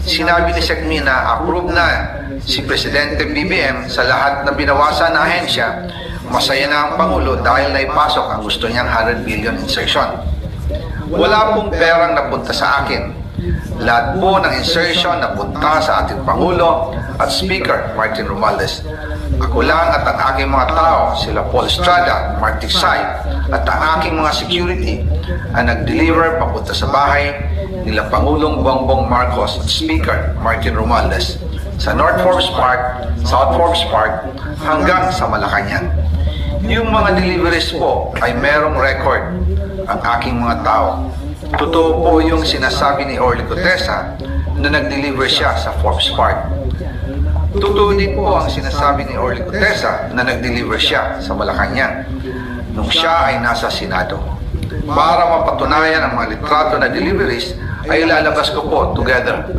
sinabi ni Segmi na approve na si Presidente BBM sa lahat na binawasan na ahensya. Masaya na ang Pangulo dahil naipasok ang gusto niyang 100 billion insertion. Wala pong perang napunta sa akin. Lahat po ng insertion napunta sa ating Pangulo at Speaker Martin Romualdez. Ako lang at ang aking mga tao, sila Paul Estrada, Mark Tiksay, at ang aking mga security ang nag-deliver papunta sa bahay nila Pangulong Bongbong Marcos at Speaker Martin Romualdez sa North Forbes Park, South Forbes Park hanggang sa Malacanang. Yung mga deliveries po ay merong record ang aking mga tao. Totoo po yung sinasabi ni Orly Gutesa na nag-deliver siya sa Forbes Park. Totoo din po ang sinasabi ni Orly Gutesa na nag-deliver siya sa Malacanang nung siya ay nasa Senado. Para mapatunayan ang mga litrato na deliveries ay ilalabas ko po together with